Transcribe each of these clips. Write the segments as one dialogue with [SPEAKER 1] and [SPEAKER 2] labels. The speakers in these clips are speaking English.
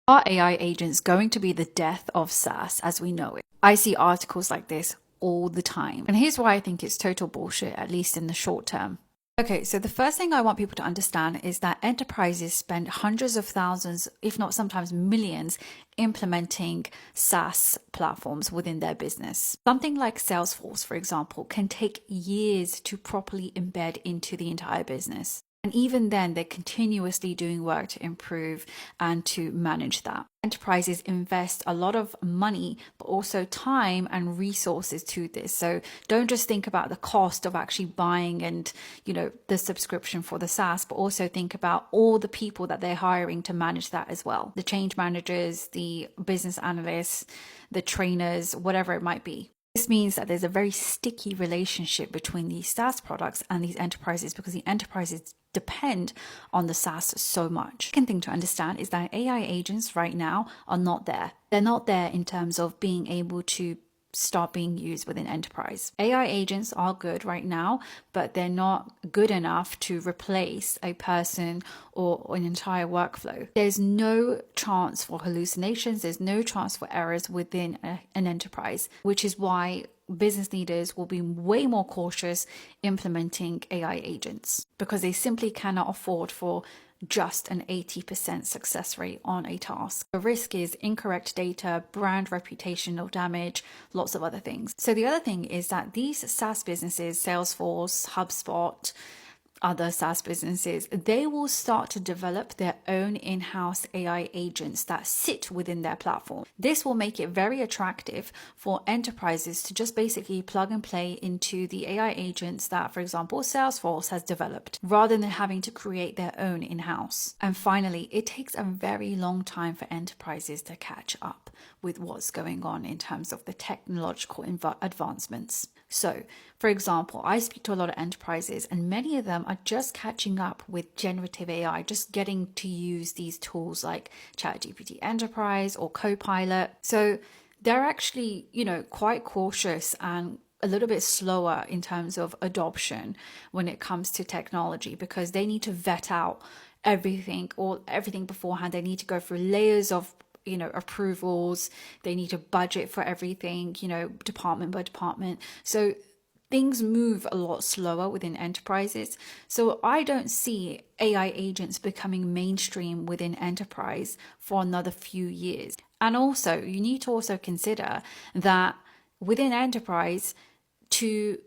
[SPEAKER 1] Are AI agents going to be the death of SaaS as we know it? I see articles like this all the time. And here's why I think it's total bullshit, at least in the short term. Okay, so the first thing I want people to understand is that enterprises spend hundreds of thousands, if not sometimes millions, implementing SaaS platforms within their business. Something like Salesforce, for example, can take years to properly embed into the entire business. And even then, they're continuously doing work to improve and to manage that. Enterprises invest a lot of money, but also time and resources to this. So don't just think about the cost of actually buying and, the subscription for the SaaS, but also think about all the people that they're hiring to manage that as well. The change managers, the business analysts, the trainers, whatever it might be. This means that there's a very sticky relationship between these SaaS products and these enterprises because the enterprises depend on the SaaS so much. The second thing to understand is that AI agents right now are not there. They're not there in terms of being able to start being used within enterprise. AI agents are good right now, but they're not good enough to replace a person or an entire workflow. There's no chance for hallucinations. There's no chance for errors within an enterprise, which is why business leaders will be way more cautious implementing AI agents because they simply cannot afford for just an 80% success rate on a task. The risk is incorrect data, brand reputational damage, lots of other things. So the other thing is that these SaaS businesses, Salesforce, HubSpot, other SaaS businesses, they will start to develop their own in-house AI agents that sit within their platform. This will make it very attractive for enterprises to just basically plug and play into the AI agents that, for example, Salesforce has developed, rather than having to create their own in-house. And finally, it takes a very long time for enterprises to catch up with what's going on in terms of the technological advancements. So, for example, I speak to a lot of enterprises and many of them are just catching up with generative AI, just getting to use these tools like ChatGPT Enterprise or Copilot. So they're actually, quite cautious and a little bit slower in terms of adoption when it comes to technology because they need to vet out everything beforehand. They need to go through layers of approvals. They need to budget for everything, department by department. So things move a lot slower within enterprises. So I don't see AI agents becoming mainstream within enterprise for another few years. And also, you need to also consider that within enterprise, to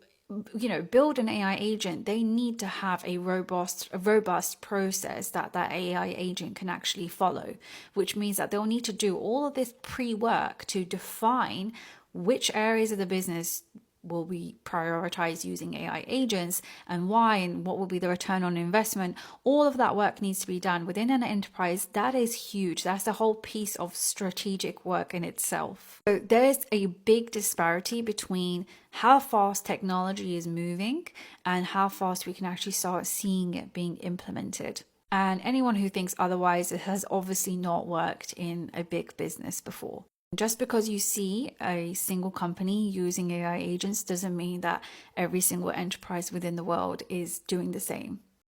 [SPEAKER 1] build an AI agent, they need to have a robust process that AI agent can actually follow, which means that they'll need to do all of this pre-work to define which areas of the business will we prioritize using AI agents and why, and what will be the return on investment. All of that work needs to be done within an enterprise. That is huge. That's a whole piece of strategic work in itself. So there's a big disparity between how fast technology is moving and how fast we can actually start seeing it being implemented. And anyone who thinks otherwise, it has obviously not worked in a big business before. Just because you see a single company using AI agents doesn't mean that every single enterprise within the world is doing the same.